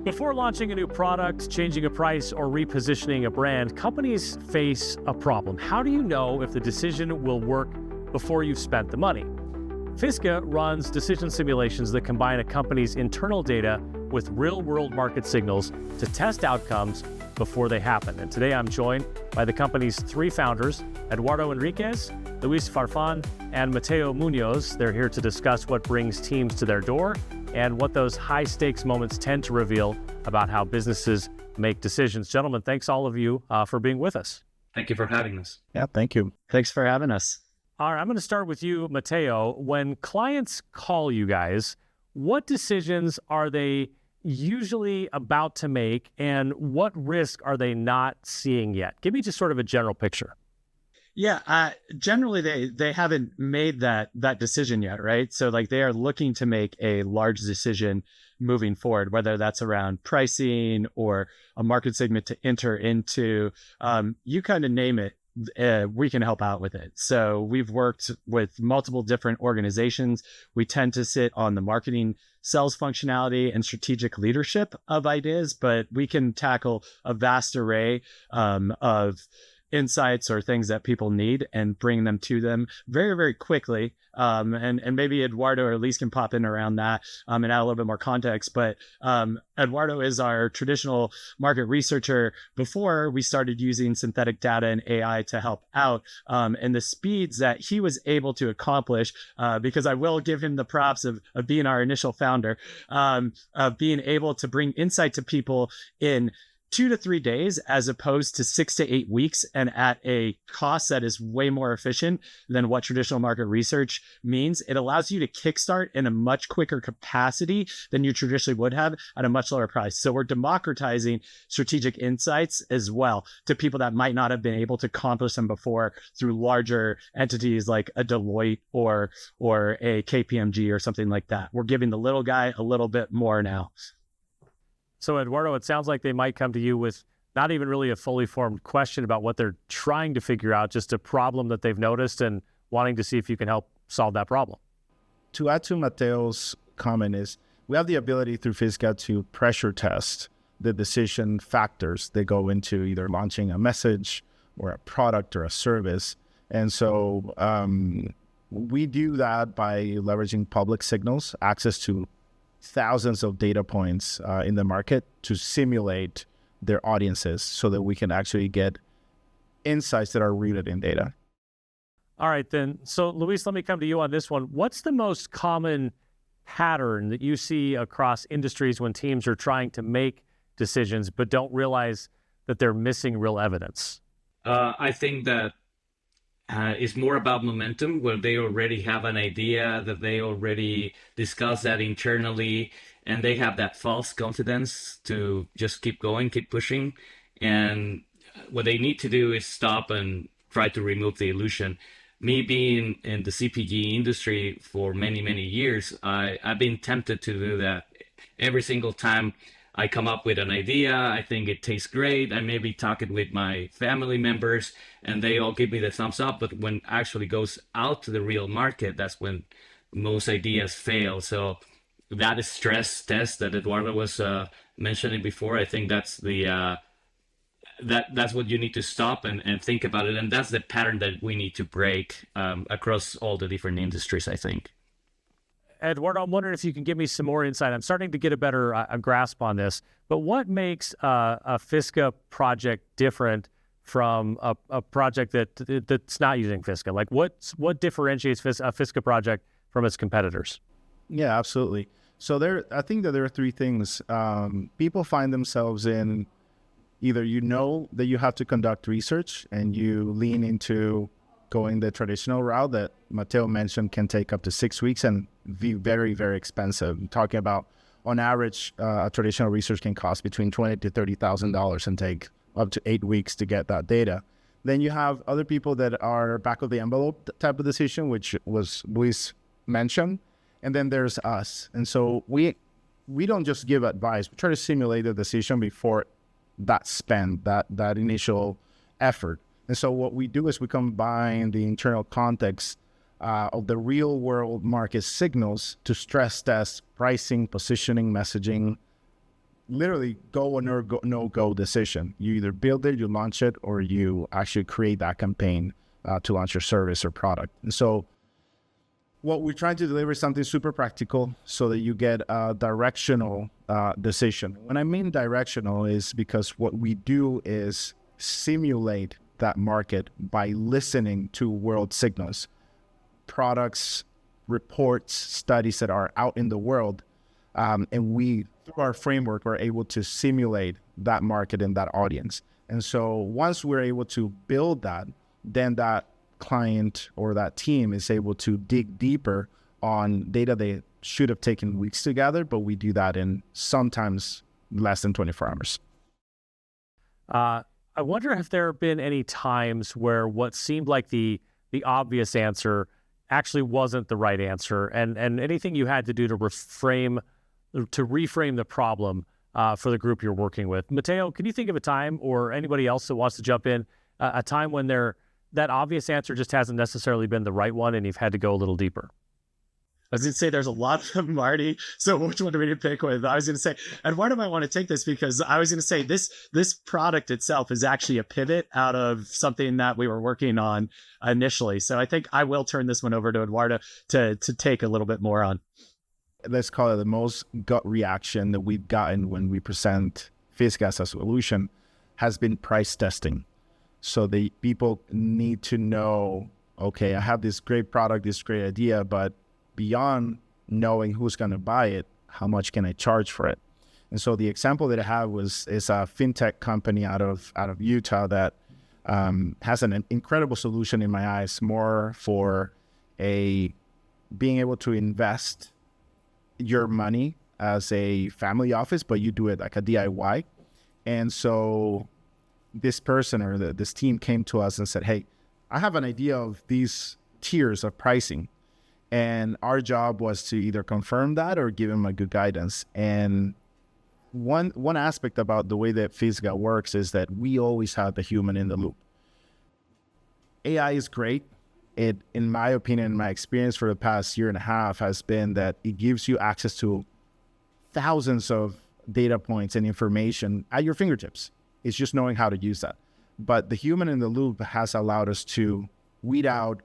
Before launching a new product, changing a price, or repositioning a brand, companies face a problem. How do you know if the decision will work before you've spent the money? Fisga runs decision simulations that combine a company's internal data with real-world market signals to test outcomes before they happen. And today I'm joined by the company's three founders, Eduardo Henriques, Luis Farfan, and Mateo Munoz. They're here to discuss what brings teams to their door and what those high-stakes moments tend to reveal about how businesses make decisions. Gentlemen, thanks all of you for being with us. Thank you for having us. Yeah, thank you. Thanks for having us. All right, I'm going to start with you, Mateo. When clients call you guys, what decisions are they usually about to make, and what risk are they not seeing yet? Give me just sort of a general picture. Yeah, generally they haven't made that decision yet, right? So like they are looking to make a large decision moving forward, whether that's around pricing or a market segment to enter into. You kind of name it. We can help out with it. So we've worked with multiple different organizations. We tend to sit on the marketing, sales functionality, and strategic leadership of ideas, but we can tackle a vast array of insights or things that people need and bring them to them very, very quickly. And maybe Eduardo or Luis can pop in around that and add a little bit more context. But Eduardo is our traditional market researcher before we started using synthetic data and AI to help out. And the speeds that he was able to accomplish, because I will give him the props of being our initial founder, of being able to bring insight to people in 2 to 3 days, as opposed to 6 to 8 weeks, and at a cost that is way more efficient than what traditional market research means. It allows you to kickstart in a much quicker capacity than you traditionally would have at a much lower price. So we're democratizing strategic insights as well to people that might not have been able to accomplish them before through larger entities like a Deloitte or a KPMG or something like that. We're giving the little guy a little bit more now. So Eduardo, it sounds like they might come to you with not even really a fully formed question about what they're trying to figure out, just a problem that they've noticed and wanting to see if you can help solve that problem. To add to Mateo's comment is, we have the ability through Fisga to pressure test the decision factors that go into either launching a message or a product or a service. And so we do that by leveraging public signals, access to thousands of data points in the market to simulate their audiences so that we can actually get insights that are rooted in data. All right, then. So Luis, let me come to you on this one. What's the most common pattern that you see across industries when teams are trying to make decisions but don't realize that they're missing real evidence? I think that it's more about momentum, where they already have an idea, that they already discuss that internally, and they have that false confidence to just keep going, keep pushing. And what they need to do is stop and try to remove the illusion. Me being in the CPG industry for many, many years, I've been tempted to do that. Every single time I come up with an idea, I think it tastes great. I maybe talk it with my family members and they all give me the thumbs up. But when it actually goes out to the real market, that's when most ideas fail. So that is stress test that Eduardo was mentioning before. I think that's the that's what you need to stop and think about it. And that's the pattern that we need to break across all the different industries, I think. Eduardo, I'm wondering if you can give me some more insight. I'm starting to get a better grasp on this, but what makes a Fisga project different from a project that's not using Fisga? Like what differentiates a Fisga project from its competitors? Yeah, absolutely. So I think that there are three things. People find themselves in either that you have to conduct research and you lean into going the traditional route that Mateo mentioned can take up to 6 weeks and be very, very expensive. I'm talking about, on average, a traditional research can cost between $20,000 to $30,000 and take up to 8 weeks to get that data. Then you have other people that are back of the envelope type of decision, which was Luis mentioned. And then there's us. And so we don't just give advice. We try to simulate the decision before that spend, that initial effort. And so what we do is we combine the internal context of the real world market signals to stress test pricing, positioning, messaging, literally go or no go decision. You either build it, you launch it, or you actually create that campaign to launch your service or product. And so what we're trying to deliver is something super practical so that you get a directional decision. When I mean directional is because what we do is simulate that market by listening to world signals, products, reports, studies that are out in the world. And we, through our framework, are able to simulate that market and that audience. And so once we're able to build that, then that client or that team is able to dig deeper on data they should have taken weeks to gather, but we do that in sometimes less than 24 hours. I wonder if there have been any times where what seemed like the obvious answer actually wasn't the right answer, and anything you had to do to reframe the problem for the group you're working with. Mateo, can you think of a time, or anybody else that wants to jump in, a time when that obvious answer just hasn't necessarily been the right one and you've had to go a little deeper? I was going to say there's a lot of them, Marty. So which one do we need to pick with? I was going to say, Eduardo might want to take this because I was going to say this product itself is actually a pivot out of something that we were working on initially. So I think I will turn this one over to Eduardo to take a little bit more on. Let's call it the most gut reaction that we've gotten when we present Fisga as a solution has been price testing. So the people need to know, okay, I have this great product, this great idea, but beyond knowing who's going to buy it, how much can I charge for it? And so the example that I have is a fintech company out of Utah that has an incredible solution in my eyes, more for being able to invest your money as a family office, but you do it like a DIY. And so this person or this team came to us and said, hey, I have an idea of these tiers of pricing. And our job was to either confirm that or give him a good guidance. And one aspect about the way that Fisga works is that we always have the human in the loop. AI is great. It, in my opinion, in my experience for the past year and a half, has been that it gives you access to thousands of data points and information at your fingertips. It's just knowing how to use that. But the human in the loop has allowed us to weed out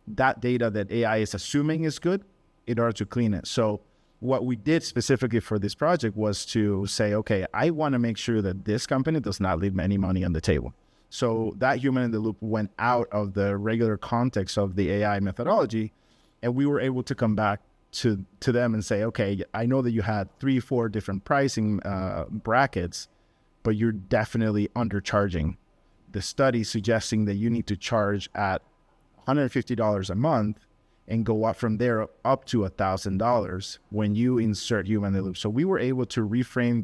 that data that AI is assuming is good in order to clean it. So what we did specifically for this project was to say, okay, I want to make sure that this company does not leave any money on the table. So that human in the loop went out of the regular context of the AI methodology, and we were able to come back to them and say, okay, I know that you had 3-4 different pricing brackets, but you're definitely undercharging. The study suggesting that you need to charge at $150 a month and go up from there up to $1,000 when you insert human in the loop. So we were able to reframe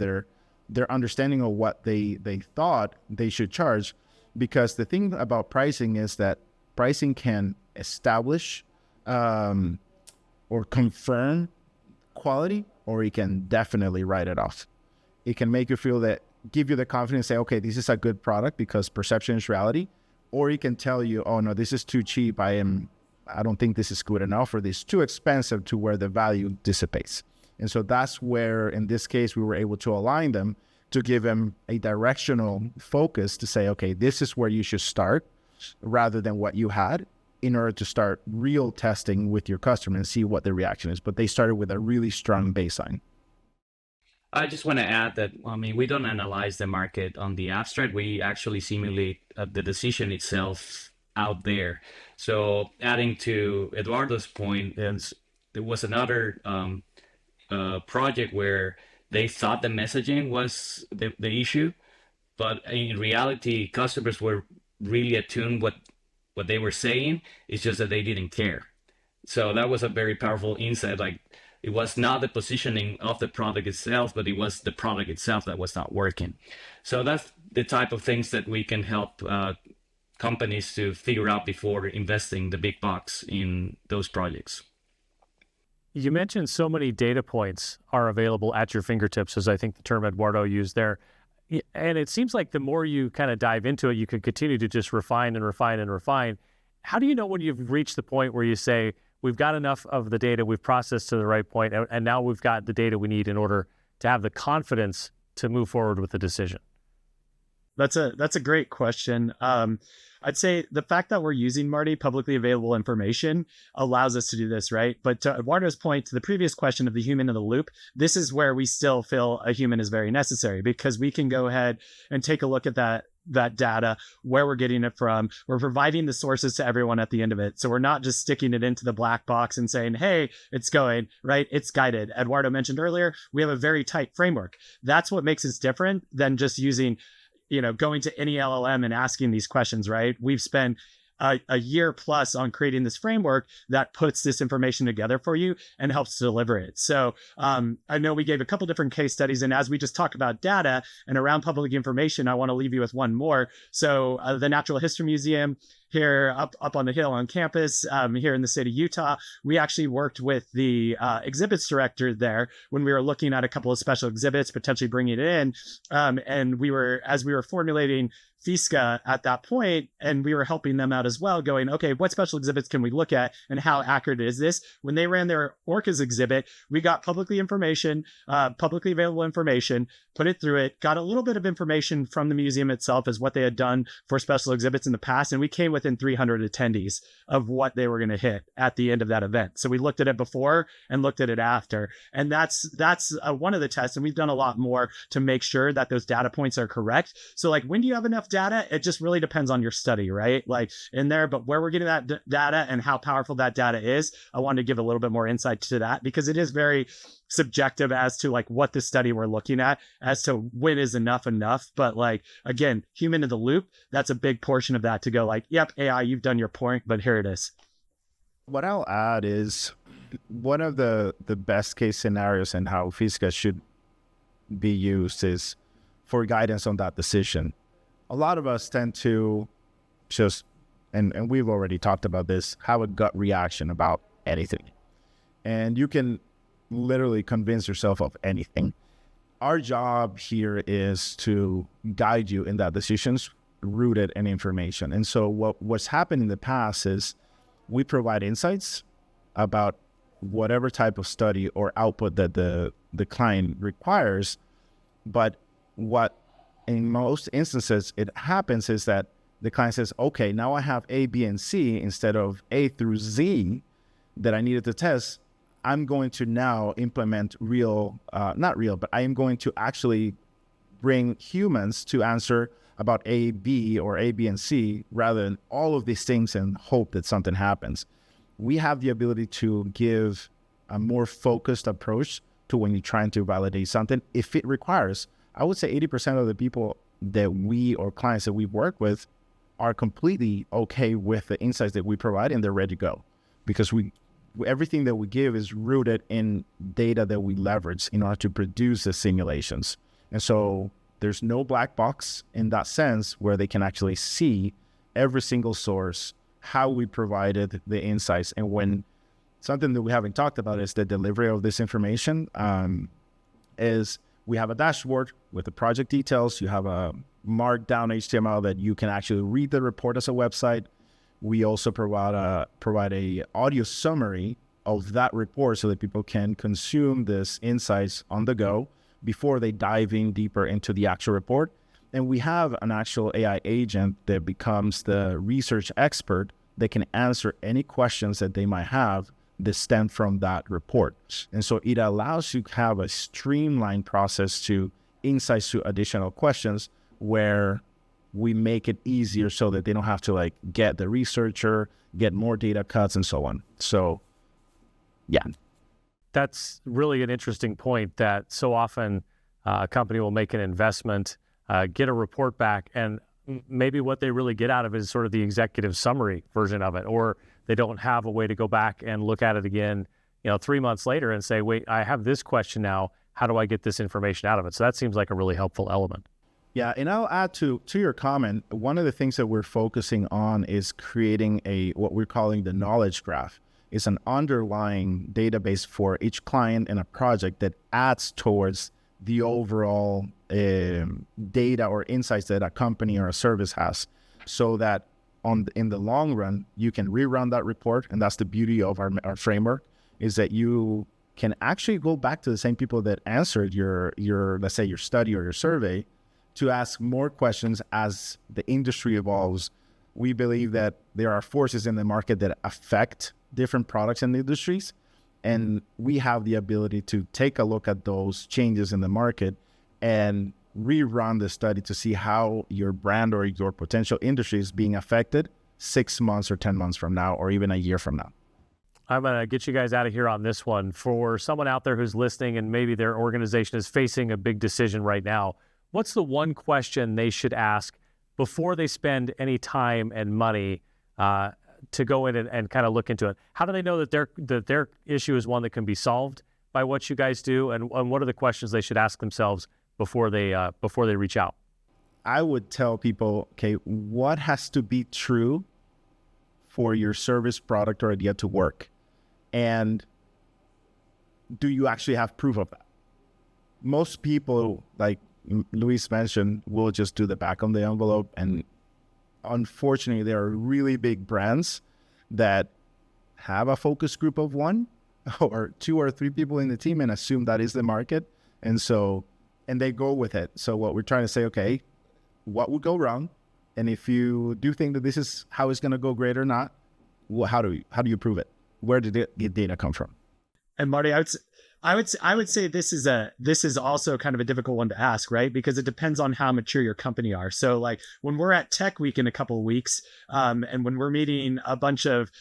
their understanding of what they thought they should charge, because the thing about pricing is that pricing can establish or confirm quality, or it can definitely write it off. It can make you feel that, give you the confidence, say, okay, this is a good product because perception is reality. Or it can tell you, oh no, this is too cheap. I don't think this is good enough, or this is too expensive, to where the value dissipates. And so that's where, in this case, we were able to align them to give them a directional focus to say, okay, this is where you should start rather than what you had, in order to start real testing with your customer and see what the reaction is. But they started with a really strong baseline. I just want to add that, I mean, we don't analyze the market on the abstract. We actually simulate the decision itself out there. So adding to Eduardo's point, there was another project where they thought the messaging was the issue, but in reality, customers were really attuned what they were saying. It's just that they didn't care. So that was a very powerful insight. Like, it was not the positioning of the product itself, but it was the product itself that was not working. So that's the type of things that we can help companies to figure out before investing the big bucks in those projects. You mentioned so many data points are available at your fingertips, as I think the term Eduardo used there. And it seems like the more you kind of dive into it, you can continue to just refine and refine and refine. How do you know when you've reached the point where you say, we've got enough of the data, we've processed to the right point, and now we've got the data we need in order to have the confidence to move forward with the decision? That's a great question. I'd say the fact that we're using Marty publicly available information allows us to do this, right? But to Eduardo's point, to the previous question of the human in the loop, this is where we still feel a human is very necessary, because we can go ahead and take a look at that data, where we're getting it from. We're providing the sources to everyone at the end of it. So we're not just sticking it into the black box and saying, hey, it's going, right? It's guided. Eduardo mentioned earlier, we have a very tight framework. That's what makes us different than just using, going to any LLM and asking these questions, right? We've spent a year plus on creating this framework that puts this information together for you and helps deliver it. So I know we gave a couple different case studies, and as we just talk about data and around public information, I want to leave you with one more. So the Natural History Museum here up on the hill on campus here in the state of Utah, we actually worked with the exhibits director there when we were looking at a couple of special exhibits, potentially bringing it in. And as we were formulating Fisga at that point, and we were helping them out as well, going, okay, what special exhibits can we look at and how accurate is this? When they ran their orcas exhibit, we got publicly available information, put it through it, got a little bit of information from the museum itself as what they had done for special exhibits in the past, and we came within 300 attendees of what they were going to hit at the end of that event. So we looked at it before and looked at it after, and that's one of the tests, and we've done a lot more to make sure that those data points are correct. So like, when do you have enough data? It just really depends on your study, right? Like in there, but where we're getting that data and how powerful that data is, I wanted to give a little bit more insight to that, because it is very subjective as to like what the study we're looking at as to when is enough. But like, again, human in the loop, that's a big portion of that to go like, yep, AI, you've done your point, but here it is. What I'll add is one of the best case scenarios and how Fisga should be used is for guidance on that decision. A lot of us tend to just, and we've already talked about this, have a gut reaction about anything. And you can literally convince yourself of anything. Our job here is to guide you in that decisions rooted in information. And so what's happened in the past is we provide insights about whatever type of study or output that the client requires. But what in most instances it happens is that the client says, okay, now I have A, B, and C instead of A through Z that I needed to test. I'm going to now implement not real, but I am going to actually bring humans to answer about A, B, or A, B, and C, rather than all of these things and hope that something happens. We have the ability to give a more focused approach to when you're trying to validate something. If it requires, I would say 80% of the people that we or clients that we work with are completely okay with the insights that we provide, and they're ready to go, because everything that we give is rooted in data that we leverage in order to produce the simulations. And so there's no black box in that sense, where they can actually see every single source, how we provided the insights. And when something that we haven't talked about is the delivery of this information, is we have a dashboard with the project details. You have a markdown HTML that you can actually read the report as a website. We also provide a audio summary of that report so that people can consume this insights on the go before they dive in deeper into the actual report. And we have an actual AI agent that becomes the research expert that can answer any questions that they might have that stem from that report. And so it allows you to have a streamlined process to insights to additional questions, where we make it easier so that they don't have to like get the researcher, get more data cuts, and so on. So yeah. That's really an interesting point, that so often a company will make an investment, get a report back, and maybe what they really get out of it is sort of the executive summary version of it, or they don't have a way to go back and look at it again, 3 months later and say, wait, I have this question now. How do I get this information out of it? So that seems like a really helpful element. Yeah, and I'll add to your comment, one of the things that we're focusing on is creating what we're calling the knowledge graph. It's an underlying database for each client in a project that adds towards the overall data or insights that a company or a service has, so that in the long run, you can rerun that report. And that's the beauty of our framework, is that you can actually go back to the same people that answered your let's say your study or your survey to ask more questions as the industry evolves. We believe that there are forces in the market that affect different products and industries, and we have the ability to take a look at those changes in the market and rerun the study to see how your brand or your potential industry is being affected 6 months or 10 months from now, or even a year from now. I'm going to get you guys out of here on this one. For someone out there who's listening and maybe their organization is facing a big decision right now, what's the one question they should ask before they spend any time and money to go in and kind of look into it? How do they know that their issue is one that can be solved by what you guys do? And what are the questions they should ask themselves before they reach out? I would tell people, okay, what has to be true for your service, product, or idea to work? And do you actually have proof of that? Most people, like Luis mentioned, will just do the back of the envelope. And unfortunately, there are really big brands that have a focus group of 1 or 2 or 3 people in the team and assume that is the market. And they go with it. So what we're trying to say, okay, what would go wrong? And if you do think that this is how it's going to go great or not, well, how do you prove it? Where did the data come from? And Marty, I would say this is also kind of a difficult one to ask, right? Because it depends on how mature your company are. So like when we're at Tech Week in a couple of weeks, and when we're meeting a bunch of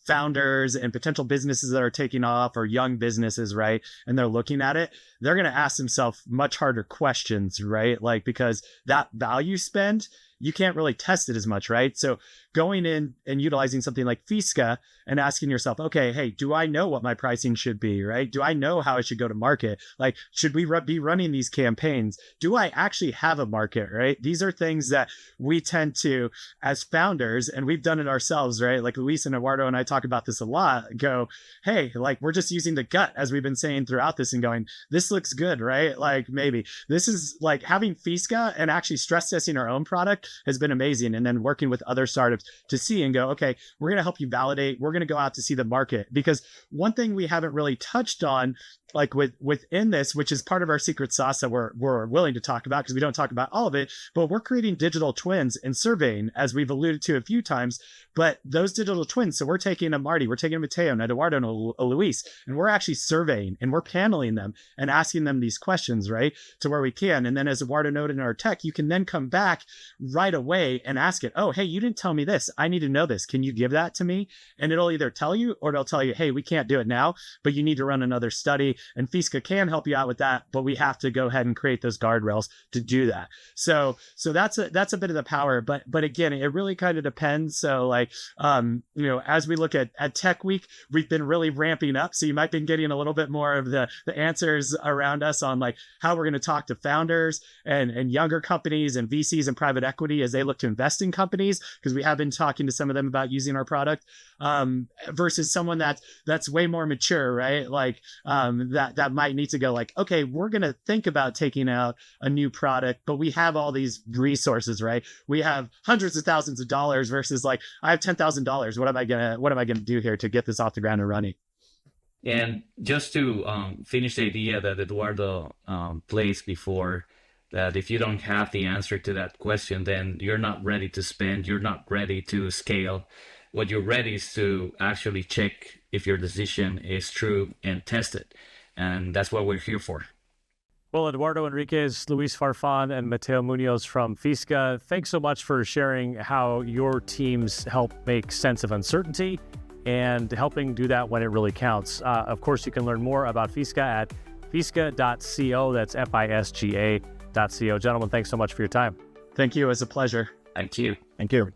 founders and potential businesses that are taking off, or young businesses, right? And they're looking at it, they're going to ask themselves much harder questions, right? Like, because that value spend, you can't really test it as much, right? So going in and utilizing something like Fisga and asking yourself, okay, hey, do I know what my pricing should be, right? Do I know how I should go to market? Like, should we be running these campaigns? Do I actually have a market, right? These are things that we tend to, as founders, and we've done it ourselves, right? Like Luis and Eduardo and I talk about this a lot, go, hey, like we're just using the gut, as we've been saying throughout this, and going, this looks good, right? Like maybe this is like having Fisga and actually stress testing our own product has been amazing. And then working with other startups to see and go, okay, we're going to help you validate. We're going to go out to see the market. Because one thing we haven't really touched on, like within this, which is part of our secret sauce that we're willing to talk about, because we don't talk about all of it, but we're creating digital twins and surveying, as we've alluded to a few times. But those digital twins, so we're taking a Marty, we're taking a Mateo, and Eduardo, and a Luis, and we're actually surveying and we're paneling them and asking them these questions, right, to where we can. And then, as Eduardo noted in our tech, you can then come back right away and ask it, oh, hey, you didn't tell me this. I need to know this. Can you give that to me? And it'll either tell you, or it'll tell you, hey, we can't do it now, but you need to run another study. And Fisga can help you out with that, but we have to go ahead and create those guardrails to do that. So that's a bit of the power, but again, it really kind of depends. So like, as we look at Tech Week, we've been really ramping up. So you might be getting a little bit more of the answers around us on like how we're going to talk to founders and younger companies and VCs and private equity as they look to invest in companies, because we have been talking to some of them about using our product, versus someone that's way more mature, right? Like, that might need to go like, okay, we're going to think about taking out a new product, but we have all these resources, right? We have hundreds of thousands of dollars versus like, I have $10,000. What am I going to do here to get this off the ground and running? And just to finish the idea that Eduardo placed before, that if you don't have the answer to that question, then you're not ready to spend, you're not ready to scale. What you're ready is to actually check if your decision is true and test it. And that's what we're here for. Well, Eduardo Henriques, Luis Farfan, and Mateo Munoz from Fisga, thanks so much for sharing how your teams help make sense of uncertainty and helping do that when it really counts. Of course, you can learn more about Fisga at fisga.co. That's Fisga.co. Gentlemen, thanks so much for your time. Thank you. It was a pleasure. Thank you. Thank you.